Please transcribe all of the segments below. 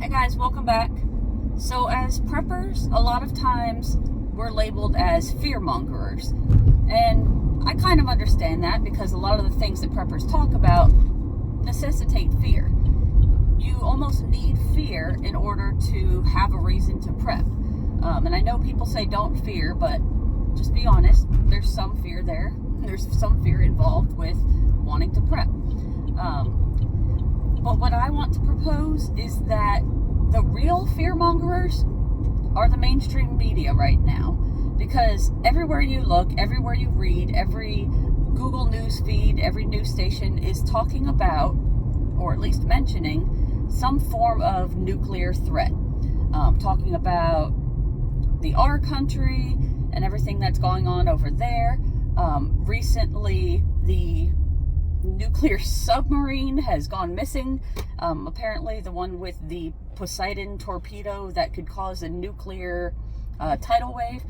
Hey guys, welcome back. So as preppers, a lot of times we're labeled as fearmongers. And I kind of understand that because a lot of the things that preppers talk about necessitate fear. You almost need fear in order to have a reason to prep. And I know people say don't fear, but just be honest, there's some fear there. There's some fear involved with wanting to prep. But what I want to propose is that the real fearmongers are the mainstream media right now. Because everywhere you look, everywhere you read, every Google News feed, every news station is talking about, or at least mentioning, some form of nuclear threat. Talking about the R country and everything that's going on over there. Recently, the nuclear submarine has gone missing. Apparently the one with the Poseidon torpedo that could cause a nuclear tidal wave.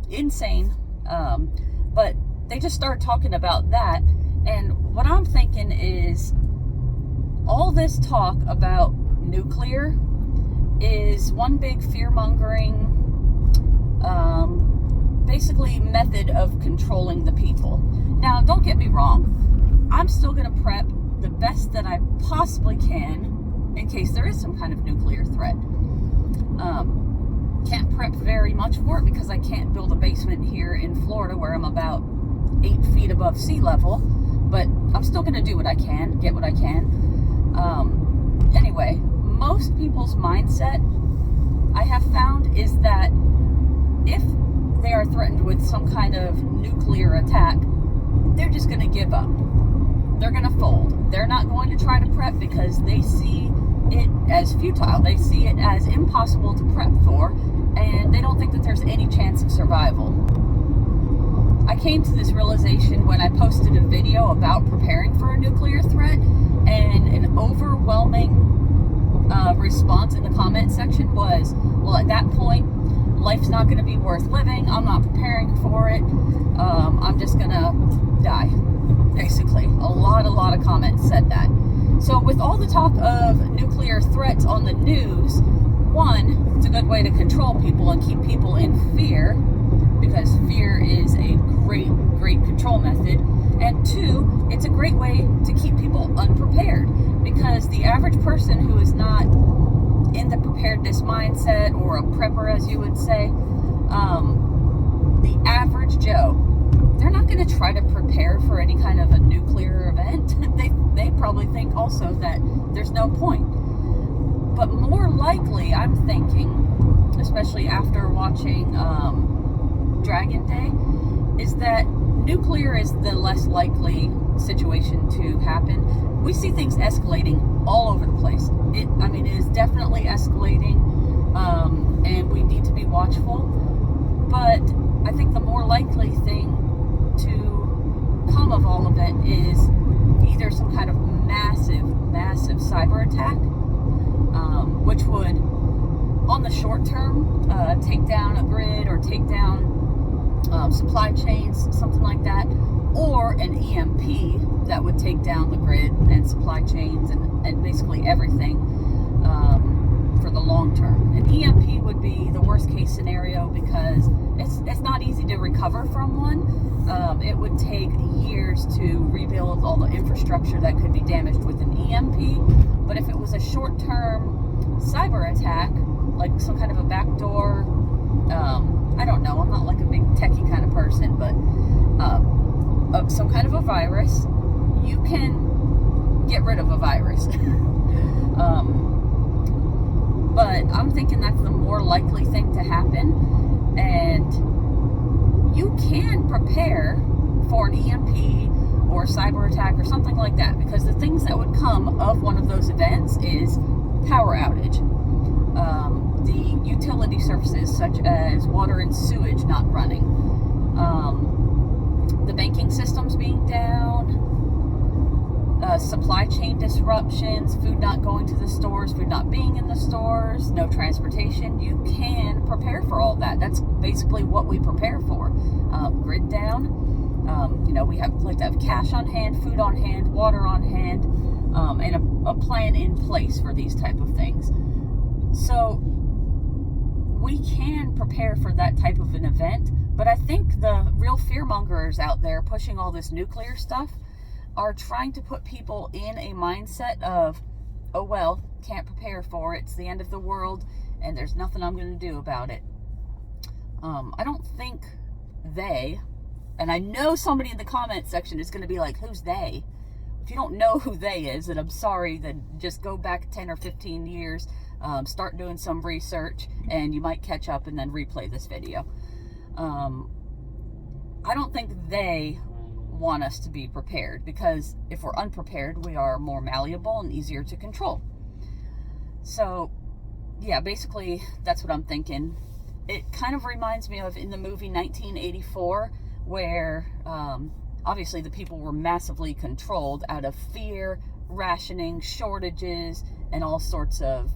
Insane. But they just started talking about that. And what I'm thinking is all this talk about nuclear is one big fear-mongering basically method of controlling the people. Now, don't get me wrong. I'm still going to prep the best that I possibly can in case there is some kind of nuclear threat. Can't prep very much for it because I can't build a basement here in Florida where I'm about 8 feet above sea level, but I'm still going to do what I can, get what I can. Anyway, most people's mindset, I have found, is that if they are threatened with some kind of nuclear attack, they're just going to give up. They're going to fold. They're not going to try to prep because they see it as futile. They see it as impossible to prep for, and they don't think that there's any chance of survival. I came to this realization when I posted a video about preparing for a nuclear threat, and an overwhelming response in the comment section was, well, at that point, life's not going to be worth living. I'm not preparing for it. I'm just going to die. Basically, a lot of comments said that. So with all the talk of nuclear threats on the news, one, it's a good way to control people and keep people in fear, because fear is a great control method. And two, it's a great way to keep people unprepared, because the average person who is not in the preparedness mindset, or a prepper as you would say, the average Joe, they're not going to try to prepare for any kind of a nuclear event. They probably think also that there's no point. But more likely, I'm thinking, especially after watching Dragon Day, is that nuclear is the less likely situation to happen. We see things escalating all over the place. It is definitely escalating, and we need to be watchful. But I think the more likely thing to come of all of it is either some kind of massive cyber attack, which would, on the short term, take down a grid or take down supply chains, something like that, or an EMP that would take down the grid and supply chains and basically everything for the long term. An EMP would be the worst case scenario because it's not easy to recover from one. It would take years to rebuild all the infrastructure that could be damaged with an EMP. But if it was a short-term cyber attack, like some kind of a backdoor, I don't know, I'm not like a big techie kind of person, but some kind of a virus, you can get rid of a virus. But I'm thinking that's the more likely thing to happen, and you can prepare for an EMP or cyber attack or something like that, because the things that would come of one of those events is power outage, the utility services such as water and sewage not running, the banking systems being down, supply chain disruptions, food not going to the stores, food not being in the stores, no transportation. You can prepare for all that. That's basically what we prepare for. Grid down. We like to have cash on hand, food on hand, water on hand, and a plan in place for these type of things. So we can prepare for that type of an event, but I think the real fearmongers out there pushing all this nuclear stuff are trying to put people in a mindset of, oh well, can't prepare for it, it's the end of the world, and there's nothing I'm going to do about it. I don't think they, and I know somebody in the comment section is going to be like, who's they? If you don't know who they is, then I'm sorry, then just go back 10 or 15 years, start doing some research, and you might catch up and then replay this video. I don't think they want us to be prepared, because if we're unprepared, we are more malleable and easier to control. So yeah, basically that's what I'm thinking. It kind of reminds me of in the movie 1984, where obviously the people were massively controlled out of fear, rationing, shortages, and all sorts of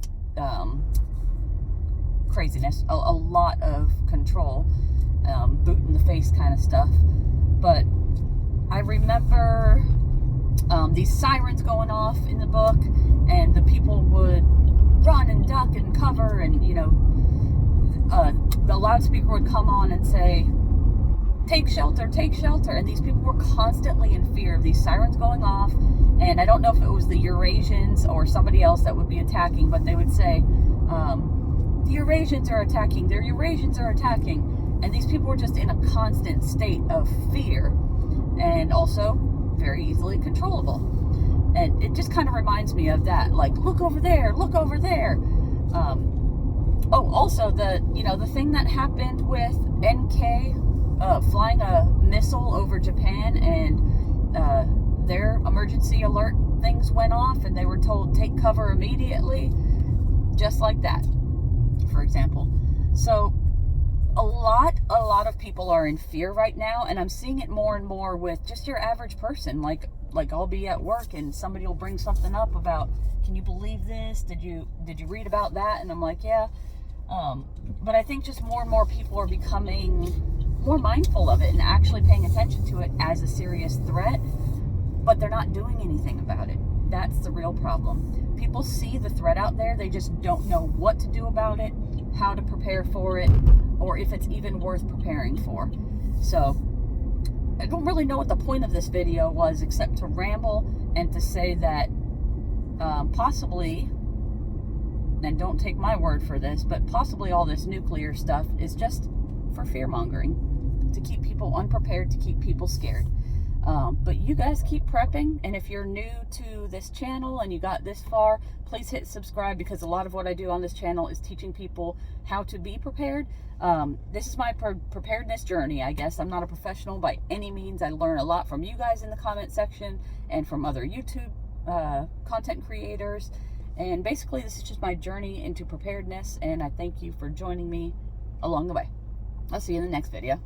craziness, a lot of control, boot in the face kind of stuff. But I remember these sirens going off in the book, and the people would run and duck and cover, and you know, the loudspeaker would come on and say, take shelter, and these people were constantly in fear of these sirens going off. And I don't know if it was the Eurasians or somebody else that would be attacking, but they would say, the Eurasians are attacking, the Eurasians are attacking. And these people were just in a constant state of fear, and also very easily controllable. And it just kind of reminds me of that, like, look over there, look over there. Oh, also the thing that happened with NK flying a missile over Japan, and their emergency alert things went off, and they were told take cover immediately, just like that, for example. So a lot of people are in fear right now, and I'm seeing it more and more with just your average person. Like I'll be at work and somebody will bring something up about, can you believe this? Did you read about that? And I'm like, yeah. But I think just more and more people are becoming more mindful of it and actually paying attention to it as a serious threat, but they're not doing anything about it. That's the real problem. People see the threat out there, they just don't know what to do about it, how to prepare for it, or if it's even worth preparing for. So I don't really know what the point of this video was, except to ramble and to say that possibly, and don't take my word for this, but possibly all this nuclear stuff is just for fear-mongering, to keep people unprepared, to keep people scared. But you guys keep prepping, and if you're new to this channel and you got this far, please hit subscribe, because a lot of what I do on this channel is teaching people how to be prepared. This is my preparedness journey, I guess. I'm not a professional by any means. I learn a lot from you guys in the comment section and from other YouTube content creators. And basically, this is just my journey into preparedness, and I thank you for joining me along the way. I'll see you in the next video.